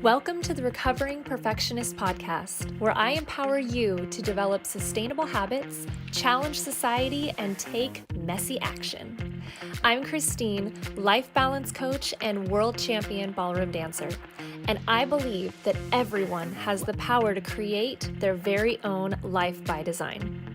Welcome to the Recovering Perfectionist Podcast, where I empower you to develop sustainable habits, challenge society, and take messy action. I'm Christine, life balance coach and world champion ballroom dancer, and I believe that everyone has the power to create their very own life by design.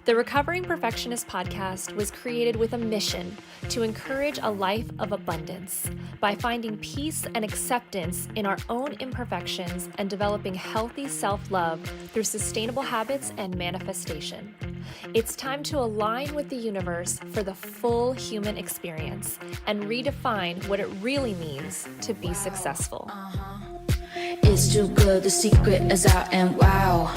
The Recovering Perfectionist Podcast was created with a mission to encourage a life of abundance by finding peace and acceptance in our own imperfections and developing healthy self-love through sustainable habits and manifestation. It's time to align with the universe for the full human experience and redefine what it really means to be successful. It's too good, the secret is out and wow.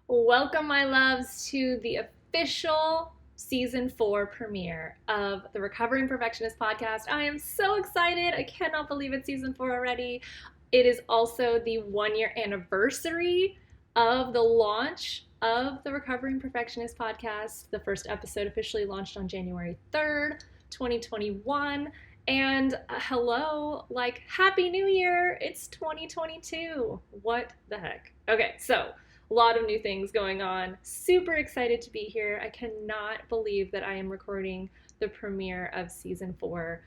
Welcome, my loves, to the official Season 4 premiere of the Recovering Perfectionist Podcast. I am so excited. I cannot believe it's Season 4 already. It is also the 1-year anniversary of the launch of the Recovering Perfectionist Podcast. The first episode officially launched on January 3rd, 2021. And hello, Happy New Year. It's 2022. What the heck? Okay, so a lot of new things going on. Super excited to be here. I cannot believe that I am recording the premiere of Season 4.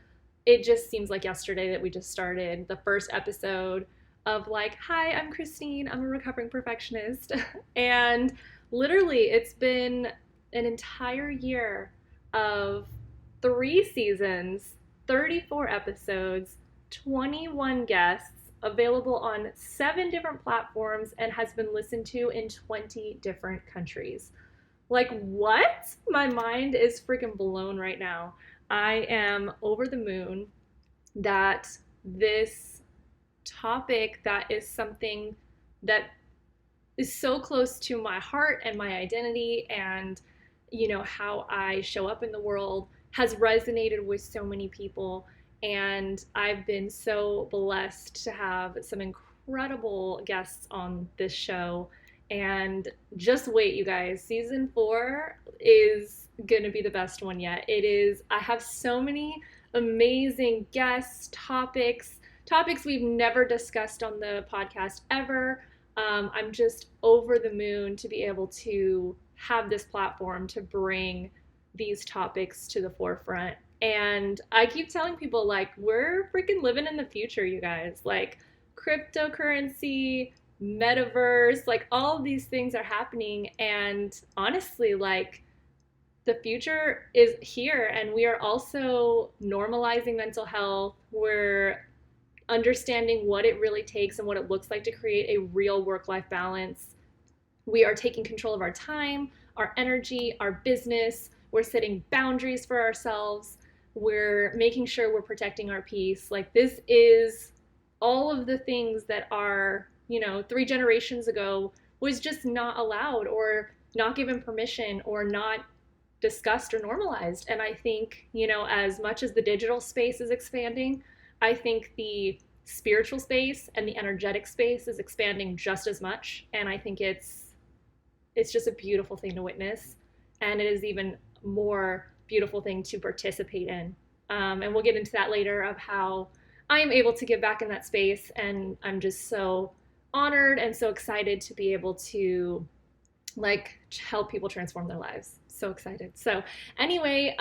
It just seems like yesterday that we just started the first episode of hi, I'm Christine. I'm a recovering perfectionist. And literally it's been an entire year of 3 seasons, 34 episodes, 21 guests, available on 7 different platforms, and has been listened to in 20 different countries. What? My mind is freaking blown right now. I am over the moon that this topic that is something that is so close to my heart and my identity and, how I show up in the world has resonated with so many people. And I've been so blessed to have some incredible guests on this show. And just wait, you guys, Season 4 is going to be the best one yet. It is. I have so many amazing guests, topics we've never discussed on the podcast ever. I'm just over the moon to be able to have this platform to bring these topics to the forefront. And I keep telling people, we're freaking living in the future, you guys. Cryptocurrency, metaverse, all of these things are happening. And honestly, the future is here. And we are also normalizing mental health. We're understanding what it really takes and what it looks like to create a real work-life balance. We are taking control of our time, our energy, our business. We're setting boundaries for ourselves. We're making sure we're protecting our peace. This is all of the things that are, 3 generations ago was just not allowed or not given permission or not discussed or normalized. And I think, as much as the digital space is expanding, I think the spiritual space and the energetic space is expanding just as much. And I think it's just a beautiful thing to witness. And it is even more beautiful thing to participate in. And we'll get into that later of how I am able to give back in that space. And I'm just so honored and so excited to be able to help people transform their lives. So excited. So anyway,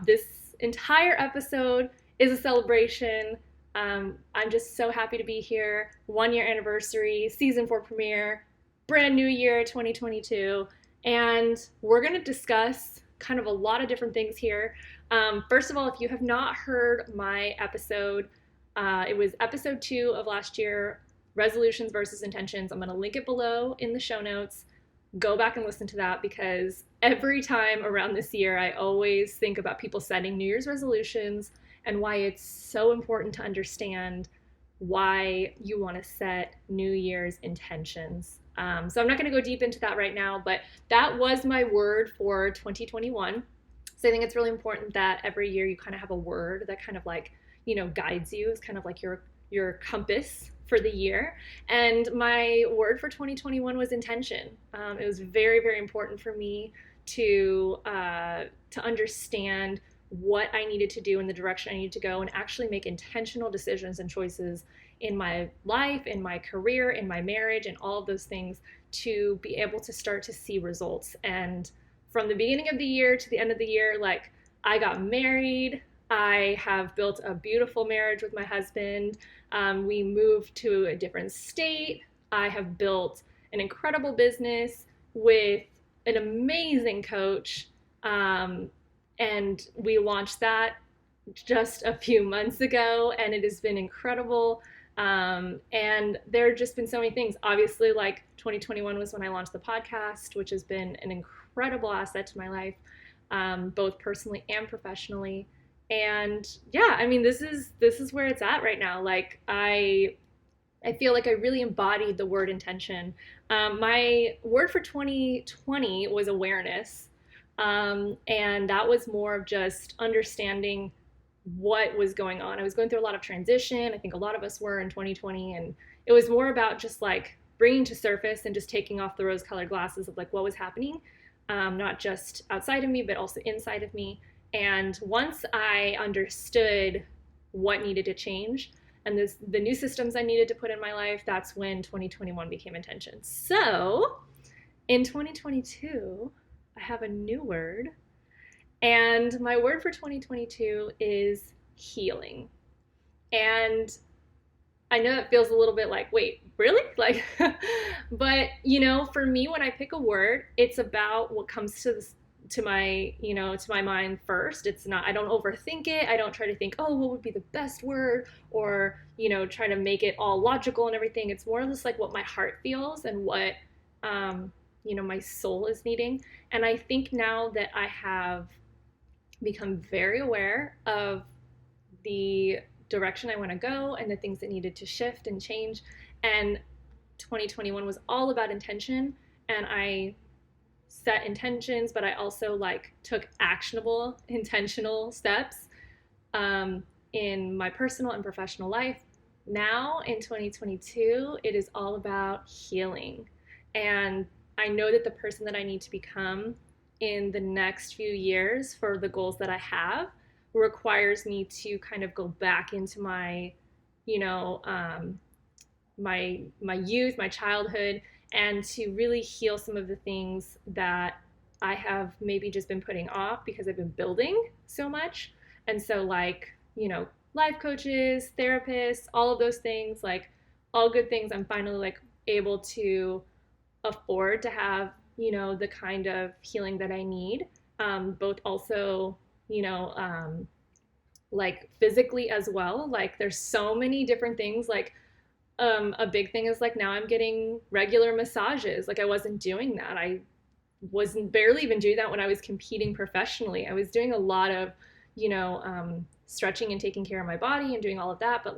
this entire episode is a celebration. I'm just so happy to be here. 1-year anniversary, Season 4 premiere, brand new year, 2022. And we're going to discuss kind of a lot of different things here. First of all, if you have not heard my episode, it was episode 2 of last year, resolutions versus intentions. I'm going to link it below in the show notes. Go back and listen to that, because every time around this year, I always think about people setting New Year's resolutions and why it's so important to understand why you want to set New Year's intentions. So I'm not going to go deep into that right now, but that was my word for 2021. So I think it's really important that every year you kind of have a word that kind of guides you. It's kind of like your compass for the year. And my word for 2021 was intention. It was very, very important for me to understand what I needed to do and the direction I needed to go, and actually make intentional decisions and choices in my life, in my career, in my marriage, and all of those things to be able to start to see results. And from the beginning of the year to the end of the year, like, I got married. I have built a beautiful marriage with my husband. We moved to a different state. I have built an incredible business with an amazing coach. And we launched that just a few months ago, and it has been incredible. And there have just been so many things. Obviously, like, 2021 was when I launched the podcast, which has been an incredible asset to my life, both personally and professionally. And yeah, I mean, this is where it's at right now. Like, I feel like I really embodied the word intention. My word for 2020 was awareness. And that was more of just understanding what was going on. I was going through a lot of transition. I think a lot of us were in 2020. And it was more about just like bringing to surface and just taking off the rose-colored glasses of like what was happening, not just outside of me, but also inside of me. And once I understood what needed to change and the new systems I needed to put in my life, that's when 2021 became intention. So in 2022, I have a new word, and my word for 2022 is healing. And I know it feels a little bit like, wait, really? Like, but you know, for me, when I pick a word, it's about what comes to my mind first. It's not, I don't overthink it. I don't try to think, oh, what would be the best word, or, try to make it all logical and everything. It's more just like what my heart feels and what, my soul is needing. And I think now that I have become very aware of the direction I want to go and the things that needed to shift and change. And 2021 was all about intention, and I set intentions, but I also took actionable, intentional steps in my personal and professional life. Now in 2022, it is all about healing. And I know that the person that I need to become in the next few years for the goals that I have requires me to kind of go back into my, my youth, my childhood, and to really heal some of the things that I have maybe just been putting off because I've been building so much. And so life coaches, therapists, all of those things, all good things, I'm finally able to afford to have, the kind of healing that I need, both also, physically as well. There's so many different things. A big thing is now I'm getting regular massages. I wasn't doing that. I wasn't barely even doing that when I was competing professionally. I was doing a lot of, stretching and taking care of my body and doing all of that. But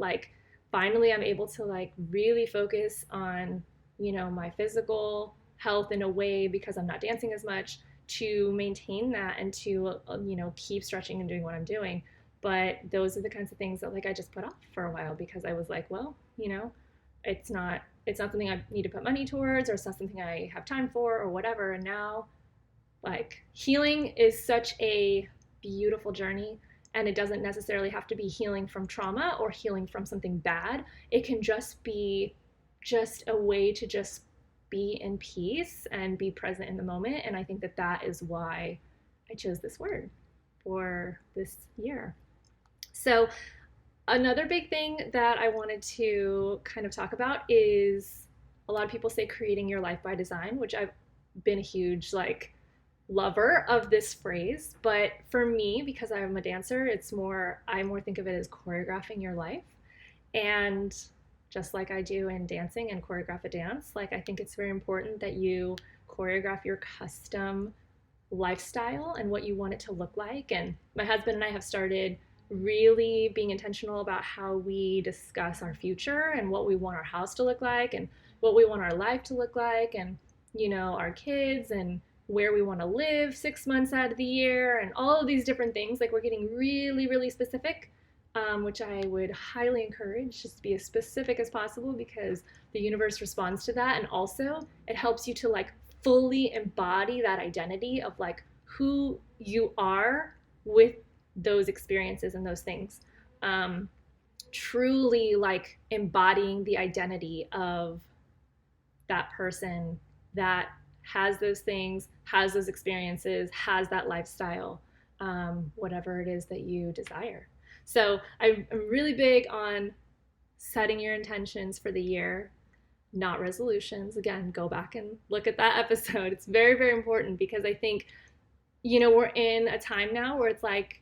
finally I'm able to really focus on, my physical health in a way, because I'm not dancing as much, to maintain that and to, keep stretching and doing what I'm doing. But those are the kinds of things that I just put off for a while because I was well, it's not something I need to put money towards, or it's not something I have time for, or whatever. And now healing is such a beautiful journey, and it doesn't necessarily have to be healing from trauma or healing from something bad. It can just be just a way to just be in peace and be present in the moment. And I think that that is why I chose this word for this year. So another big thing that I wanted to kind of talk about is, a lot of people say creating your life by design, which I've been a huge lover of this phrase. But for me, because I'm a dancer, I more think of it as choreographing your life. And just like I do in dancing and choreograph a dance, I think it's very important that you choreograph your custom lifestyle and what you want it to look like. And my husband and I have started really being intentional about how we discuss our future and what we want our house to look like and what we want our life to look like, and our kids, and where we want to live 6 months out of the year, and all of these different things. We're getting really, really specific, which I would highly encourage, just to be as specific as possible, because the universe responds to that. And also it helps you to fully embody that identity of who you are with those experiences and those things. Truly like embodying the identity of that person that has those things, has those experiences, has that lifestyle, whatever it is that you desire. So I'm really big on setting your intentions for the year, not resolutions. Again, go back and look at that episode. It's very, very important because I think, we're in a time now where it's like,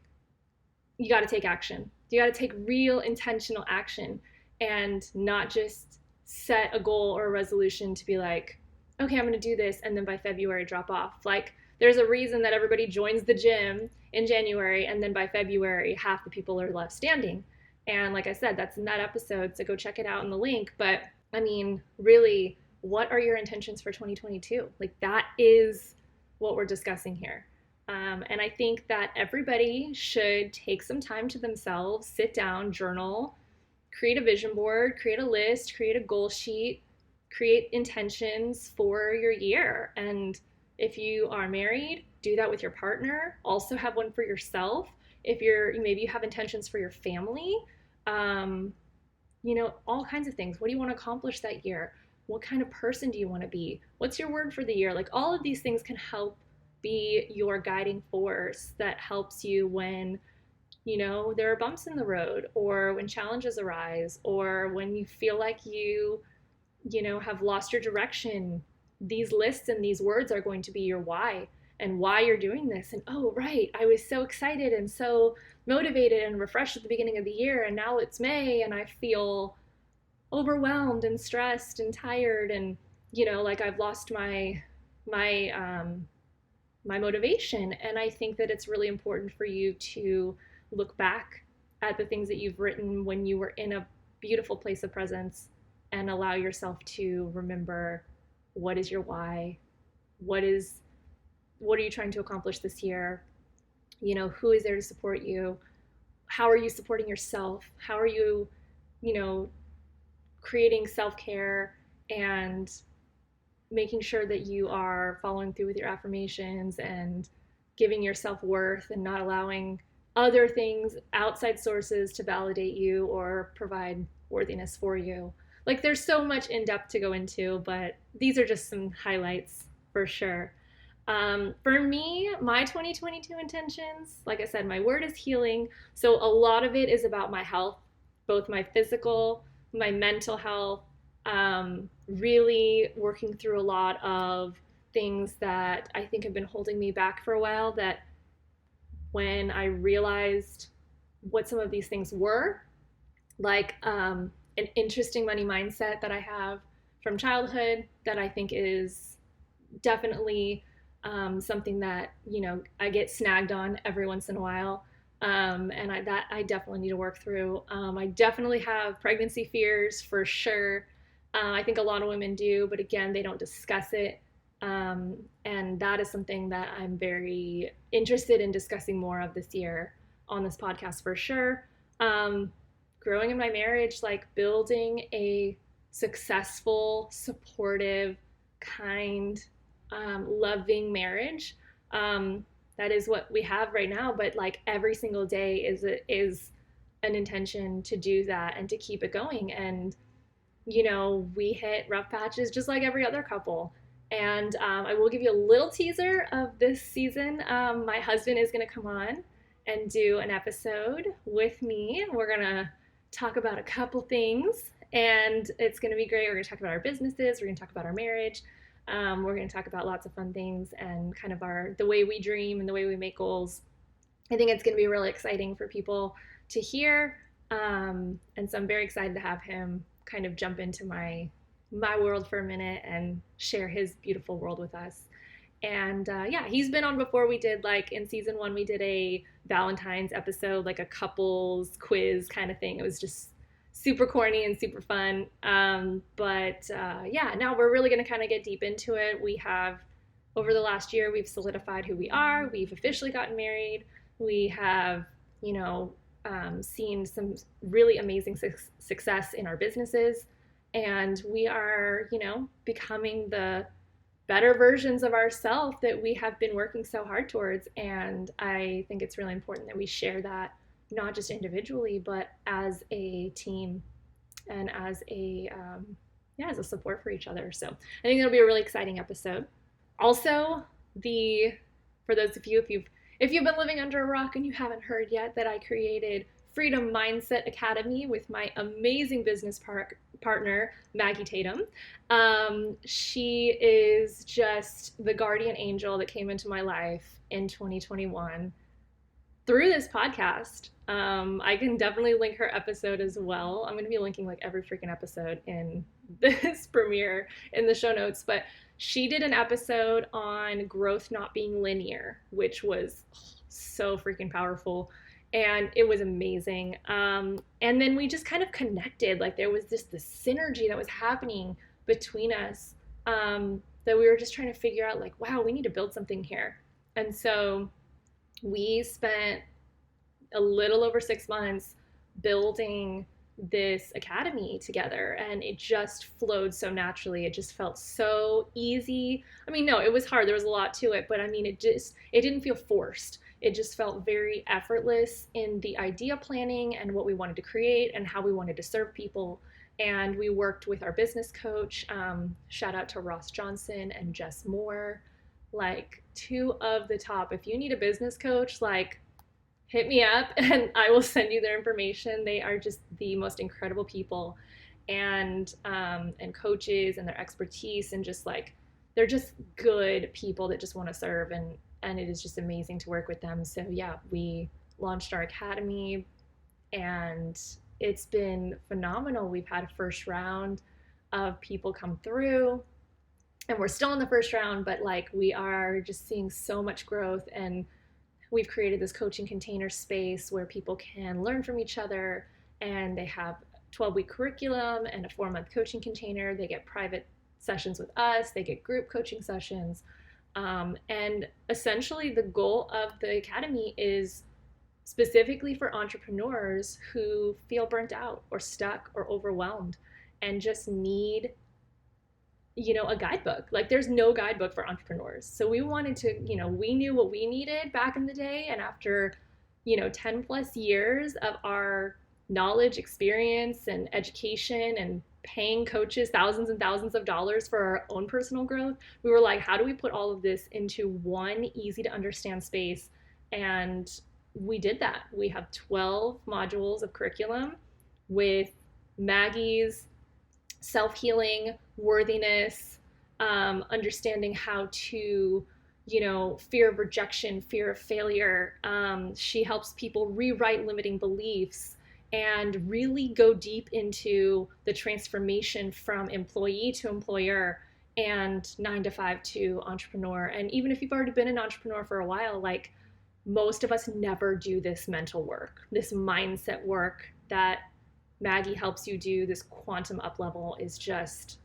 you got to take action. You got to take real intentional action and not just set a goal or a resolution to be like, okay, I'm going to do this, and then by February drop off. Like, there's a reason that everybody joins the gym in January, and then by February, half the people are left standing. And like I said, that's in that episode, so go check it out in the link. But I mean, really, what are your intentions for 2022? Like, that is what we're discussing here. And I think that everybody should take some time to themselves, sit down, journal, create a vision board, create a list, create a goal sheet, create intentions for your year. And if you are married, do that with your partner. Also have one for yourself. If maybe you have intentions for your family, all kinds of things. What do you want to accomplish that year? What kind of person do you want to be? What's your word for the year? Like, all of these things can help be your guiding force that helps you when, there are bumps in the road, or when challenges arise, or when you feel like you have lost your direction. These lists and these words are going to be your why and why you're doing this. And, oh, right, I was so excited and so motivated and refreshed at the beginning of the year, and now it's May and I feel overwhelmed and stressed and tired, and, like I've lost my motivation. And I think that it's really important for you to look back at the things that you've written when you were in a beautiful place of presence and allow yourself to remember, what is your why? What are you trying to accomplish this year? Who is there to support you? How are you supporting yourself? How are you, creating self-care and making sure that you are following through with your affirmations and giving yourself worth and not allowing other things, outside sources, to validate you or provide worthiness for you. Like, there's so much in depth to go into, but these are just some highlights for sure. For me, my 2022 intentions, like I said, my word is healing. So a lot of it is about my health, both my physical, my mental health, really working through a lot of things that I think have been holding me back for a while, that when I realized what some of these things were, like an interesting money mindset that I have from childhood that I think is definitely something that, I get snagged on every once in a while. And I definitely need to work through. I definitely have pregnancy fears for sure. I think a lot of women do, but again, they don't discuss it. And that is something that I'm very interested in discussing more of this year on this podcast for sure. Growing in my marriage, like building a successful, supportive, kind, loving marriage. That is what we have right now, but like every single day is an intention to do that and to keep it going. And we hit rough patches just like every other couple. And I will give you a little teaser of this season. My husband is going to come on and do an episode with me. We're going to talk about a couple things, and it's going to be great. We're going to talk about our businesses. We're going to talk about our marriage. We're going to talk about lots of fun things and kind of the way we dream and the way we make goals. I think it's going to be really exciting for people to hear. And so I'm very excited to have him kind of jump into my world for a minute and share his beautiful world with us. And he's been on before. We did, like, in season 1, we did a Valentine's episode, like a couples quiz kind of thing. It was just super corny and super fun. Now we're really going to kind of get deep into it. We have, over the last year, we've solidified who we are. We've officially gotten married. We have, seen some really amazing success in our businesses. And we are, becoming the better versions of ourselves that we have been working so hard towards. And I think it's really important that we share that, not just individually, but as a team and as as a support for each other. So I think it'll be a really exciting episode. Also, for those of you, if you've been living under a rock and you haven't heard yet, that I created Freedom Mindset Academy with my amazing business partner, Maggie Tatum. She is just the guardian angel that came into my life in 2021 through this podcast. I can definitely link her episode as well. I'm going to be linking like every freaking episode in this premiere in the show notes, but she did an episode on growth not being linear, which was so freaking powerful. And it was amazing. And then we just kind of connected. Like there was this synergy that was happening between us that we were just trying to figure out like, wow, we need to build something here. And so we spent a little over 6 months building this academy together, and it just flowed so naturally. It just felt so easy. I mean, no, it was hard. There was a lot to it, but I mean, it didn't feel forced. It just felt very effortless in the idea planning and what we wanted to create and how we wanted to serve people. And we worked with our business coach, shout out to Ross Johnson and Jess Moore, like two of the top. If you need a business coach, like hit me up and I will send you their information. They are just the most incredible people and coaches, and their expertise, and just like, they're just good people that just want to serve, and it is just amazing to work with them. So yeah, we launched our academy and it's been phenomenal. We've had a first round of people come through, and we're still in the first round, but like we are just seeing so much growth. And we've created this coaching container space where people can learn from each other, and they have 12-week curriculum and a 4-month coaching container. They get private sessions with us. They get group coaching sessions. And essentially the goal of the academy is specifically for entrepreneurs who feel burnt out or stuck or overwhelmed and just need a guidebook. Like there's no guidebook for entrepreneurs. So we wanted to, we knew what we needed back in the day. And after, 10 plus years of our knowledge, experience, and education, and paying coaches thousands and thousands of dollars for our own personal growth, we were like, how do we put all of this into one easy to understand space? And we did that. We have 12 modules of curriculum with Maggie's self-healing, worthiness, understanding how to, fear of rejection, fear of failure. She helps people rewrite limiting beliefs and really go deep into the transformation from employee to employer and 9-to-5 to entrepreneur. And even if you've already been an entrepreneur for a while, like most of us never do this mental work, this mindset work that Maggie helps you do, this quantum up level is just,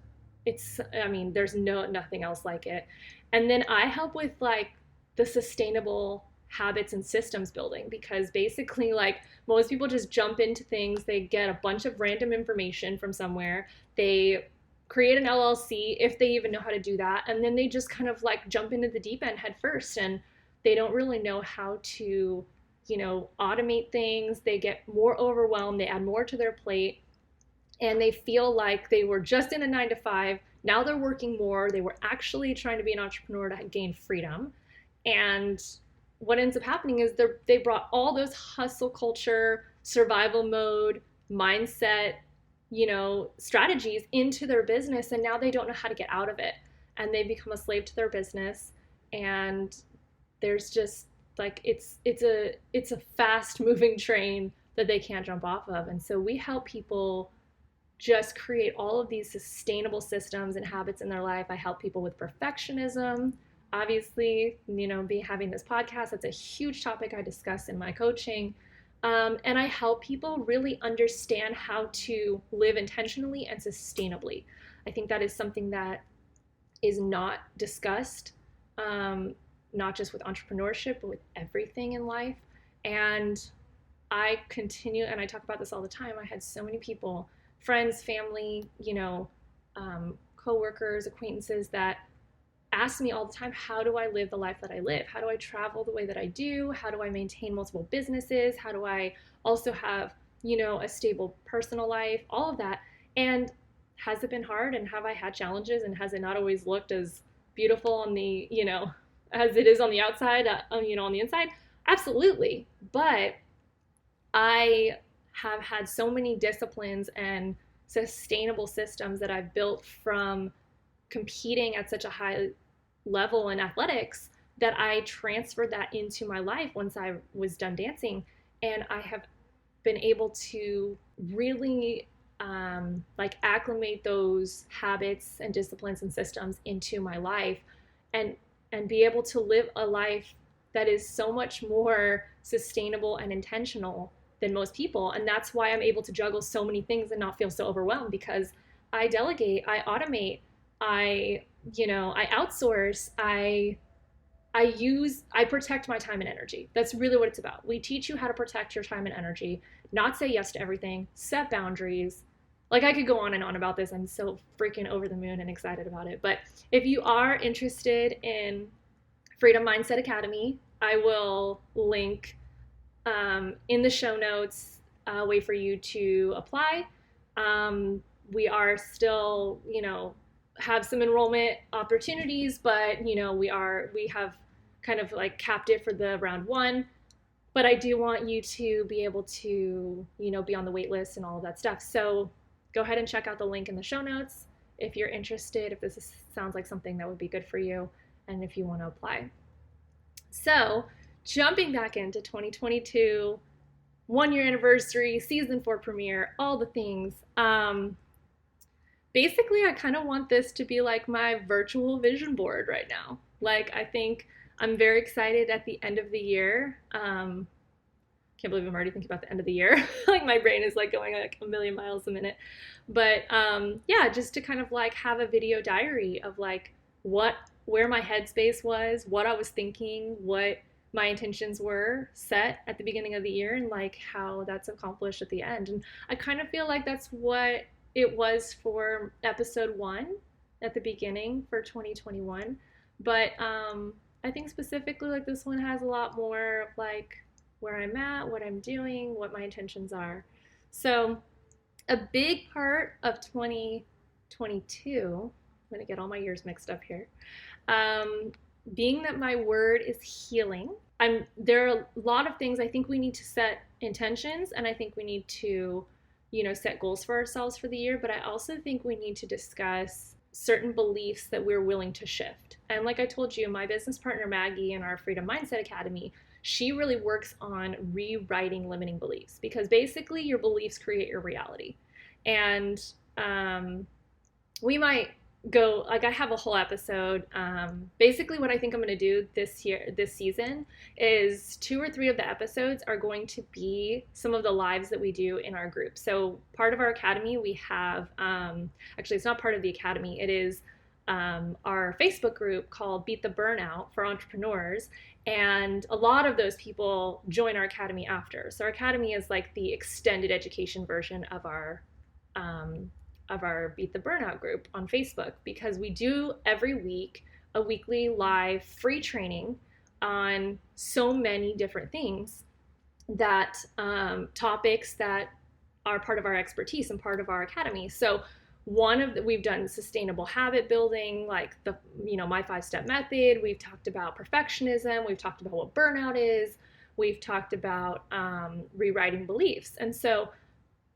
there's nothing else like it. And then I help with like the sustainable habits and systems building, because basically like most people just jump into things. They get a bunch of random information from somewhere. They create an LLC if they even know how to do that. And then they just kind of like jump into the deep end head first, and they don't really know how to automate things. They get more overwhelmed, they add more to their plate, and they feel like they were just in a 9-to-5. Now they're working more. They were actually trying to be an entrepreneur to gain freedom. And what ends up happening is they brought all those hustle culture, survival mode, mindset, strategies into their business. And now they don't know how to get out of it. And they become a slave to their business. And there's just like, it's a fast moving train that they can't jump off of. And so we help people just create all of these sustainable systems and habits in their life. I help people with perfectionism. Obviously, having this podcast, that's a huge topic I discuss in my coaching. And I help people really understand how to live intentionally and sustainably. I think that is something that is not discussed, not just with entrepreneurship, but with everything in life. And I continue, and I talk about this all the time. I had so many people, friends, family, coworkers, acquaintances that ask me all the time, how do I live the life that I live? How do I travel the way that I do? How do I maintain multiple businesses? How do I also have, a stable personal life? All of that. And has it been hard? And have I had challenges? And has it not always looked as beautiful on the, as it is on the outside, on the inside? Absolutely. But I have had so many disciplines and sustainable systems that I've built from competing at such a high level in athletics that I transferred that into my life once I was done dancing. And I have been able to really acclimate those habits and disciplines and systems into my life and be able to live a life that is so much more sustainable and intentional than most people. And that's why I'm able to juggle so many things and not feel so overwhelmed, because I delegate, I automate, I outsource, I protect my time and energy. That's really what it's about. We teach you how to protect your time and energy, not say yes to everything, set boundaries. Like, I could go on and on about this. I'm so freaking over the moon and excited about it. But if you are interested in Freedom Mindset Academy, I will link in the show notes a way for you to apply. We are still, have some enrollment opportunities, but we have kind of like capped it for the round 1. But I do want you to be able to, be on the wait list and all of that stuff. So go ahead and check out the link in the show notes if you're interested, if sounds like something that would be good for you, and if you want to apply. So jumping back into 2022, 1-year anniversary, season 4 premiere, all the things. Basically, I kind of want this to be like my virtual vision board right now. Like, I think I'm very excited at the end of the year. Can't believe I'm already thinking about the end of the year. Like, my brain is like going like a million miles a minute. But just to kind of like have a video diary of like where my headspace was, what I was thinking, what my intentions were set at the beginning of the year, and like how that's accomplished at the end. And I kind of feel like that's what it was for episode 1 at the beginning for 2021. But I think specifically like this one has a lot more of like where I'm at, what I'm doing, what my intentions are. So a big part of 2022, I'm going to get all my years mixed up here, being that my word is healing. There are a lot of things I think we need to set intentions, and I think we need to, set goals for ourselves for the year. But I also think we need to discuss certain beliefs that we're willing to shift. And like I told you, my business partner Maggie in our Freedom Mindset Academy, she really works on rewriting limiting beliefs, because basically your beliefs create your reality. And we might go, like, I have a whole episode. Basically what I think I'm going to do this season is 2 or 3 of the episodes are going to be some of the lives that we do in our group. So part of our academy, we have, actually it's not part of the academy, it is our Facebook group called Beat the Burnout for Entrepreneurs. And a lot of those people join our academy after. So our academy is like the extended education version of our Beat the Burnout group on Facebook, because we do every week a weekly live free training on so many different things, that topics that are part of our expertise and part of our academy. So we've done sustainable habit building, like my 5-step method. We've talked about perfectionism. We've talked about what burnout is. We've talked about rewriting beliefs. And so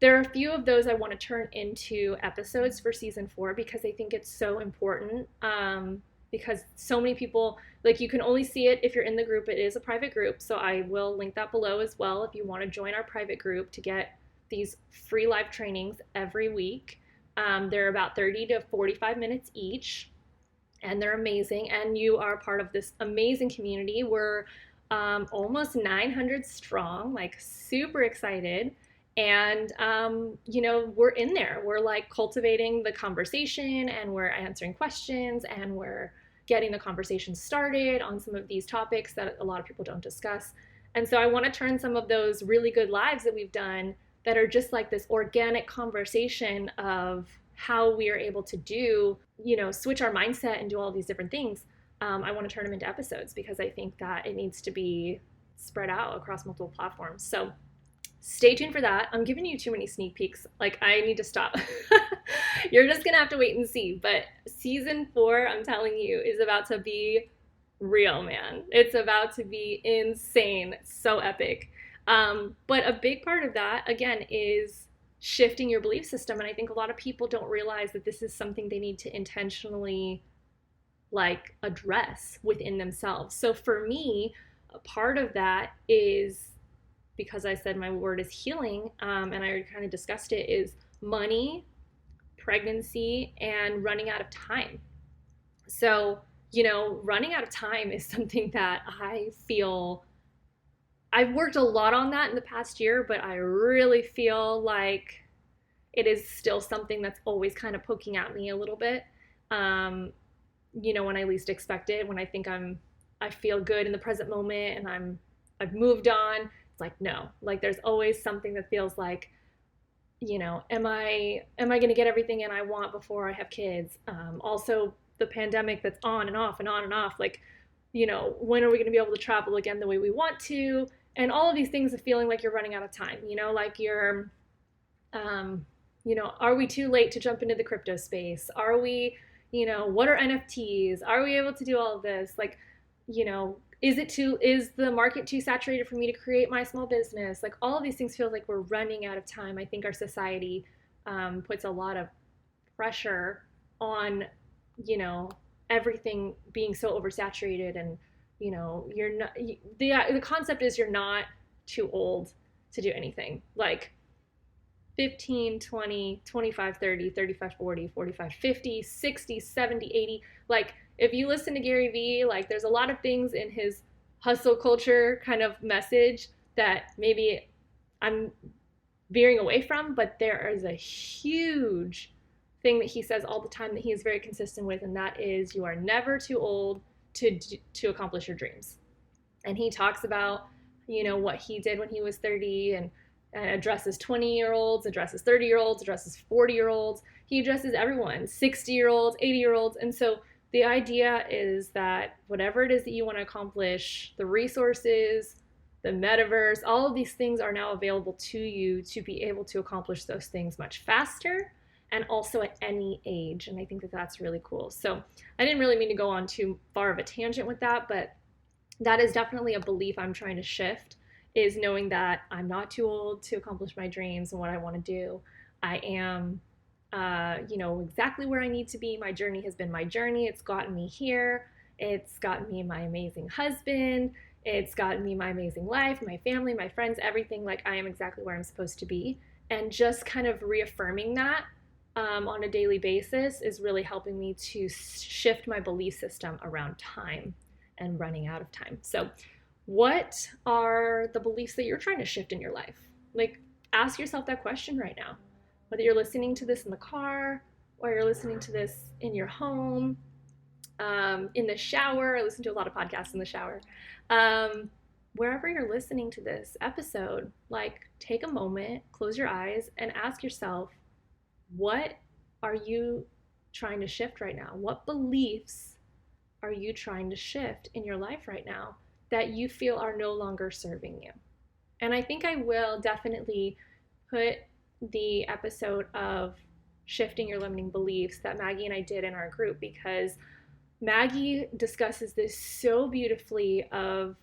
there are a few of those I want to turn into episodes for season 4, because I think it's so important. Because so many people, like, you can only see it if you're in the group. It is a private group, so I will link that below as well if you want to join our private group to get these free live trainings every week. They're about 30 to 45 minutes each, and they're amazing. And you are part of this amazing community. We're almost 900 strong, like super excited. And, we're in there. We're like cultivating the conversation, and we're answering questions, and we're getting the conversation started on some of these topics that a lot of people don't discuss. And so I want to turn some of those really good lives that we've done that are just like this organic conversation of how we are able to do, switch our mindset and do all these different things. I want to turn them into episodes because I think that it needs to be spread out across multiple platforms. So stay tuned for that. I'm giving you too many sneak peeks. Like, I need to stop. You're just going to have to wait and see. But season 4, I'm telling you, is about to be real, man. It's about to be insane. So epic. But a big part of that, again, is shifting your belief system. And I think a lot of people don't realize that this is something they need to intentionally like address within themselves. So for me, a part of that is, because I said my word is healing, and I already kind of discussed it, is money, pregnancy, and running out of time. So, running out of time is something that I feel I've worked a lot on that in the past year, but I really feel like it is still something that's always kind of poking at me a little bit. When I least expect it, when I think I feel good in the present moment and I've moved on. It's like, no, like there's always something that feels like, am I going to get everything in I want before I have kids? Also the pandemic that's on and off and on and off, like, when are we going to be able to travel again the way we want to? And all of these things of feeling like you're running out of time, like you're, are we too late to jump into the crypto space? Are we, what are NFTs? Are we able to do all of this? Like, is the market too saturated for me to create my small business? Like all of these things feel like we're running out of time. I think our society puts a lot of pressure on, everything being so oversaturated, and you're not, the concept is you're not too old to do anything. Like 15, 20, 25, 30, 35, 40, 45, 50, 60, 70, 80. Like if you listen to Gary Vee, like there's a lot of things in his hustle culture kind of message that maybe I'm veering away from, but there is a huge thing that he says all the time that he is very consistent with, and that is you are never too old to accomplish your dreams. And he talks about, what he did when he was 30 and addresses 20-year-olds, addresses 30-year-olds, addresses 40-year-olds. He addresses everyone, 60-year-olds, 80-year-olds. And so the idea is that whatever it is that you want to accomplish, the resources, the metaverse, all of these things are now available to you to be able to accomplish those things much faster and also at any age. And I think that that's really cool. So I didn't really mean to go on too far of a tangent with that, but that is definitely a belief I'm trying to shift, is knowing that I'm not too old to accomplish my dreams and what I want to do. I am, exactly where I need to be. My journey has been my journey. It's gotten me here. It's gotten me my amazing husband. It's gotten me my amazing life, my family, my friends, everything. Like I am exactly where I'm supposed to be. And just kind of reaffirming that on a daily basis is really helping me to shift my belief system around time and running out of time. So what are the beliefs that you're trying to shift in your life? Like, ask yourself that question right now. Whether you're listening to this in the car, or you're listening to this in your home, in the shower. I listen to a lot of podcasts in the shower. Wherever you're listening to this episode, like, take a moment, close your eyes, and ask yourself, what are you trying to shift right now? What beliefs are you trying to shift in your life right now that you feel are no longer serving you? And I think I will definitely put the episode of shifting your limiting beliefs that Maggie and I did in our group, because Maggie discusses this so beautifully of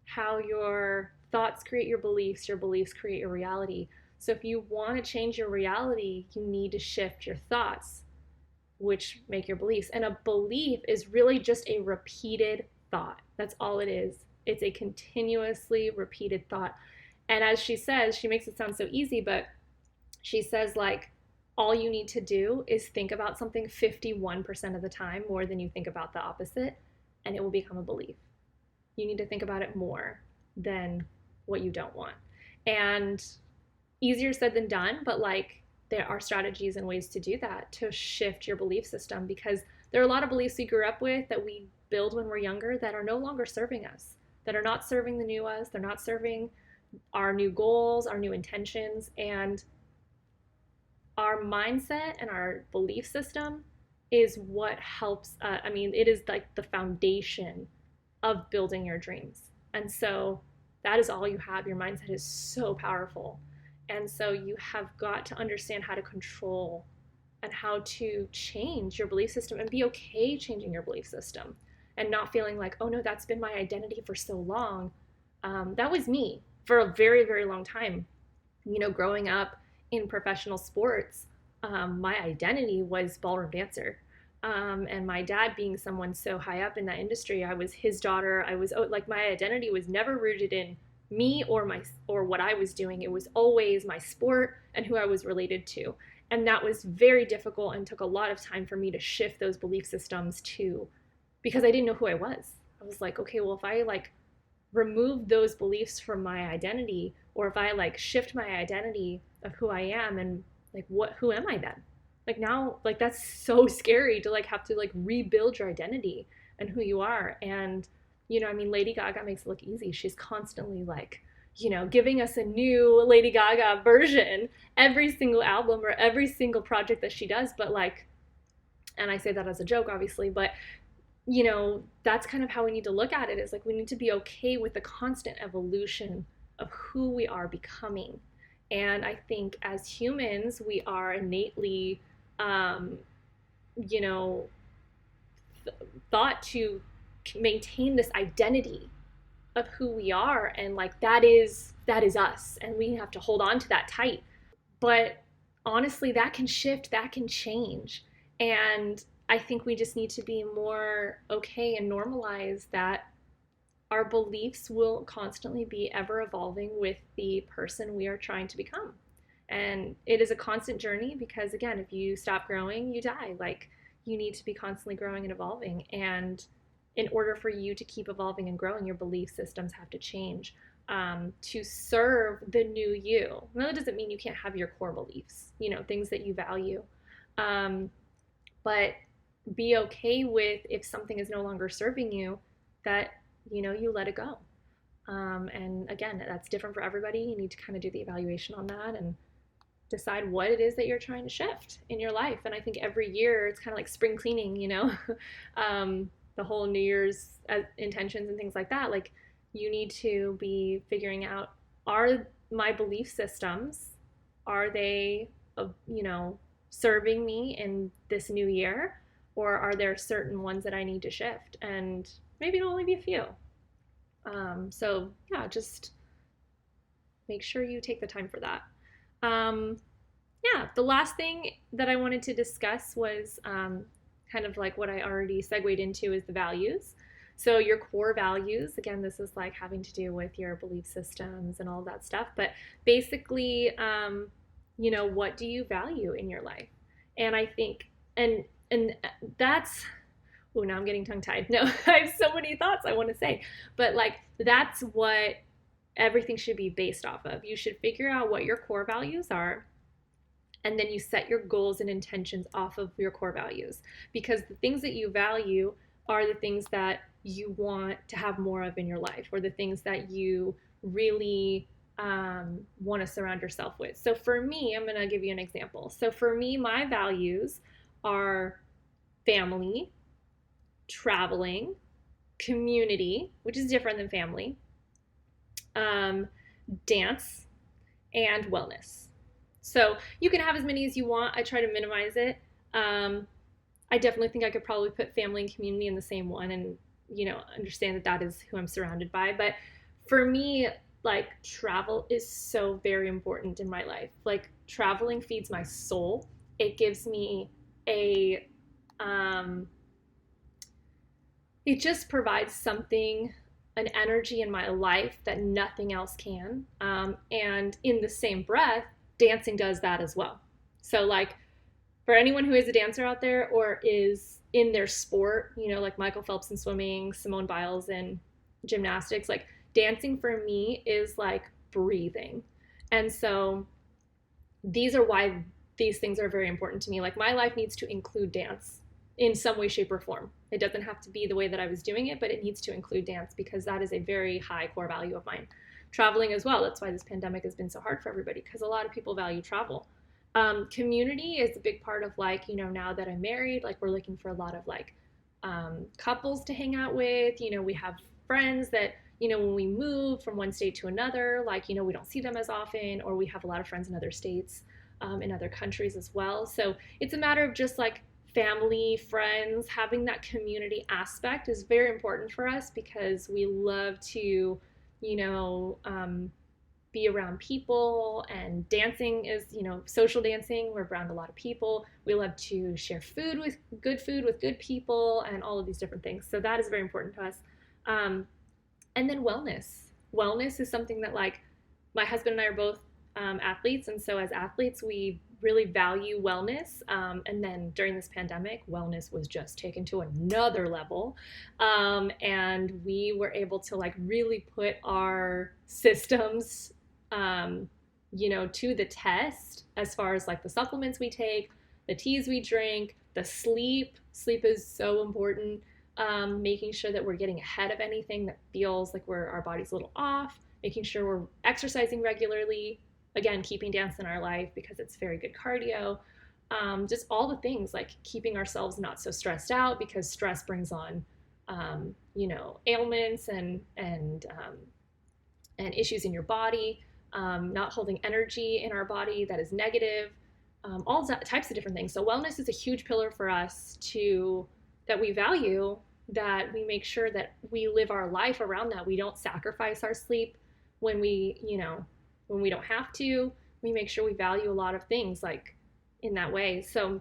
how your thoughts create your beliefs create your reality. So if you want to change your reality, you need to shift your thoughts, which make your beliefs. And a belief is really just a repeated thought. That's all it is. It's a continuously repeated thought. And as she says, she makes it sound so easy, but she says, like, all you need to do is think about something 51% of the time more than you think about the opposite, and it will become a belief. You need to think about it more than what you don't want. And easier said than done, but like, there are strategies and ways to do that, to shift your belief system, because there are a lot of beliefs we grew up with that we build when we're younger that are no longer serving us, that are not serving the new us, they're not serving our new goals, our new intentions. And our mindset and our belief system is what helps. It is like the foundation of building your dreams. And so that is all you have. Your mindset is so powerful. And so you have got to understand how to control and how to change your belief system and be okay changing your belief system and not feeling like, oh no, that's been my identity for so long. That was me for a very, very long time. Growing up in professional sports, my identity was ballroom dancer. And my dad being someone so high up in that industry, I was his daughter. I was like, my identity was never rooted in me or what I was doing. It was always my sport and who I was related to. And that was very difficult and took a lot of time for me to shift those belief systems because I didn't know who I was. I was like, okay, well, if I like remove those beliefs from my identity, or if I like shift my identity of who I am, and like who am I then? Like now, like that's so scary to like have to like rebuild your identity and who you are. And Lady Gaga makes it look easy. She's constantly like, giving us a new Lady Gaga version every single album or every single project that she does. But like, and I say that as a joke, obviously, but that's kind of how we need to look at it, is like we need to be okay with the constant evolution of who we are becoming. And I think as humans, we are innately, thought to maintain this identity of who we are, and like that is us, and we have to hold on to that tight. But honestly, that can shift, that can change. And I think we just need to be more okay and normalize that our beliefs will constantly be ever evolving with the person we are trying to become. And it is a constant journey because, again, if you stop growing, you die. Like, you need to be constantly growing and evolving. And in order for you to keep evolving and growing, your belief systems have to change to serve the new you. Now, that doesn't mean you can't have your core beliefs, things that you value. But be okay with, if something is no longer serving you, that you let it go. And again, that's different for everybody. You need to kind of do the evaluation on that and decide what it is that you're trying to shift in your life. And I think every year it's kind of like spring cleaning, the whole New Year's intentions and things like that. Like, you need to be figuring out, are my belief systems, are they serving me in this new year? Or are there certain ones that I need to shift? And maybe it'll only be a few. So yeah, just make sure you take the time for that. The last thing that I wanted to discuss was kind of like what I already segued into, is the values. So your core values, again, this is like having to do with your belief systems and all that stuff. But basically, what do you value in your life? And I think, and that's, oh, now I'm getting tongue-tied. No, I have so many thoughts I want to say. But like, that's what everything should be based off of. You should figure out what your core values are, and then you set your goals and intentions off of your core values. Because the things that you value are the things that you want to have more of in your life, or the things that you really want to surround yourself with. So for me, I'm going to give you an example. So for me, my values are family, traveling, community, which is different than family, dance, and wellness. So you can have as many as you want. I try to minimize it. I definitely think I could probably put family and community in the same one, and understand that that is who I'm surrounded by. But for me, like, travel is so very important in my life. Like, traveling feeds my soul. It gives me it just provides something, an energy in my life that nothing else can. And in the same breath, dancing does that as well. So like, for anyone who is a dancer out there or is in their sport, like Michael Phelps in swimming, Simone Biles in gymnastics, like, dancing for me is like breathing. And so these are why these things are very important to me. Like, my life needs to include dance in some way, shape, or form. It doesn't have to be the way that I was doing it, but it needs to include dance, because that is a very high core value of mine. Traveling as well. That's why this pandemic has been so hard for everybody, because a lot of people value travel. Community is a big part of like, now that I'm married, like we're looking for a lot of like couples to hang out with. We have friends that, when we move from one state to another, like, we don't see them as often, or we have a lot of friends in other states, in other countries as well. So it's a matter of just like family, friends, having that community aspect is very important for us because we love to, you know, be around people, and dancing is, social dancing. We're around a lot of people. We love to share food with good people and all of these different things. So that is very important to us. And then wellness. Wellness is something that like my husband and I are both athletes. And so as athletes, we really value wellness. And then during this pandemic, wellness was just taken to another level. And we were able to like really put our systems to the test as far as like the supplements we take, the teas we drink, the sleep. Sleep is so important. Making sure that we're getting ahead of anything that feels like our body's a little off, making sure we're exercising regularly, again, keeping dance in our life because it's very good cardio. Just all the things like keeping ourselves not so stressed out because stress brings on, ailments and issues in your body. Not holding energy in our body that is negative, all types of different things. So wellness is a huge pillar for us that we value, that we make sure that we live our life around that. We don't sacrifice our sleep when we don't have to. We make sure we value a lot of things like in that way. So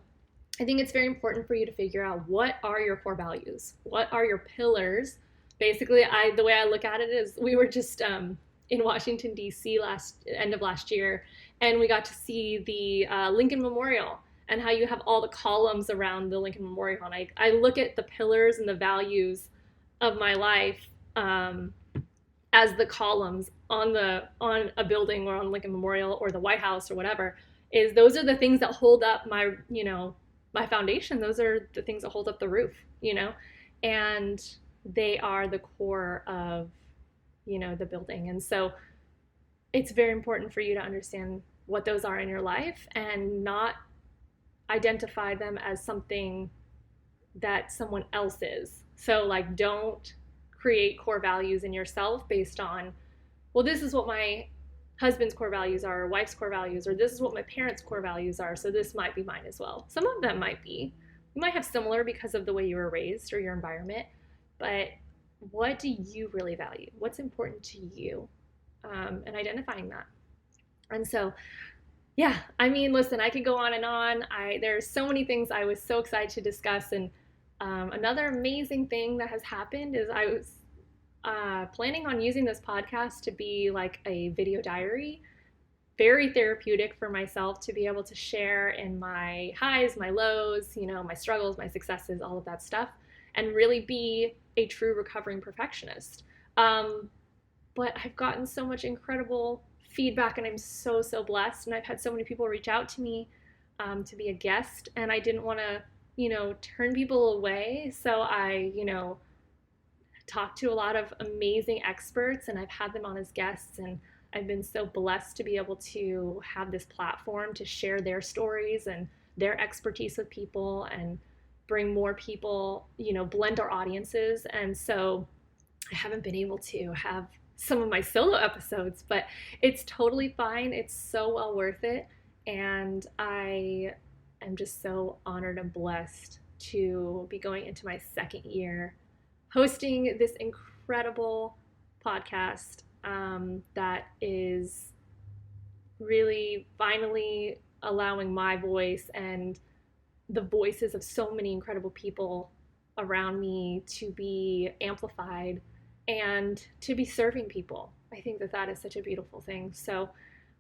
I think it's very important for you to figure out what are your core values, what are your pillars. Basically, the way I look at it is we were just in Washington, D.C. end of last year, and we got to see the Lincoln Memorial and how you have all the columns around the Lincoln Memorial. And I look at the pillars and the values of my life as the columns on a building or on Lincoln Memorial or the White House or whatever. Those are the things that hold up my foundation. Those are the things that hold up the roof, and they are the core of the building. And so it's very important for you to understand what those are in your life and not identify them as something that someone else is. So like, don't create core values in yourself based on, well, this is what my husband's core values are, or wife's core values, or this is what my parents' core values are, so this might be mine as well. Some of them might be. You might have similar because of the way you were raised or your environment, but what do you really value? What's important to you? And identifying that. And so, yeah, I mean, listen, I could go on and on. There's so many things I was so excited to discuss. And another amazing thing that has happened is I was planning on using this podcast to be like a video diary, very therapeutic for myself to be able to share in my highs, my lows, my struggles, my successes, all of that stuff, and really be a true recovering perfectionist. But I've gotten so much incredible feedback, and I'm so, so blessed. And I've had so many people reach out to me to be a guest, and I didn't want to, turn people away. So I, talked to a lot of amazing experts, and I've had them on as guests, and I've been so blessed to be able to have this platform to share their stories and their expertise with people and bring more people, blend our audiences. And so I haven't been able to have some of my solo episodes, but it's totally fine. It's so well worth it. And I am just so honored and blessed to be going into my second year hosting this incredible podcast that is really finally allowing my voice and the voices of so many incredible people around me to be amplified and to be serving people. I think that is such a beautiful thing. So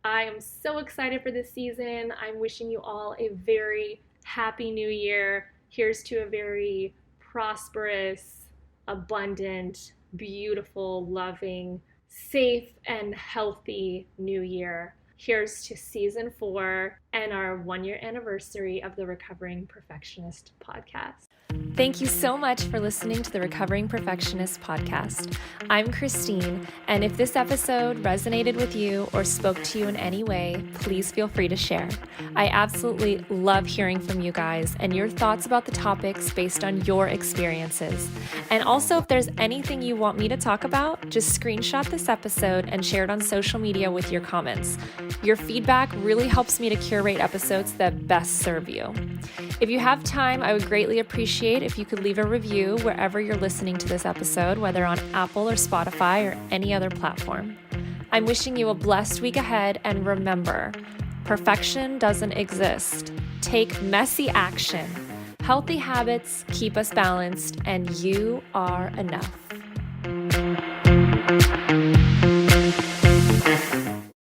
I am so excited for this season. I'm wishing you all a very happy new year. Here's to a very prosperous, abundant, beautiful, loving, safe, and healthy new year. Here's to season 4. and our 1-year anniversary of the Recovering Perfectionist Podcast. Thank you so much for listening to the Recovering Perfectionist Podcast. I'm Christine, and if this episode resonated with you or spoke to you in any way, please feel free to share. I absolutely love hearing from you guys and your thoughts about the topics based on your experiences. And also, if there's anything you want me to talk about, just screenshot this episode and share it on social media with your comments. Your feedback really helps me to curate episodes that best serve you. If you have time, I would greatly appreciate if you could leave a review wherever you're listening to this episode, whether on Apple or Spotify or any other platform. I'm wishing you a blessed week ahead, and remember, perfection doesn't exist. Take messy action. Healthy habits keep us balanced, and you are enough.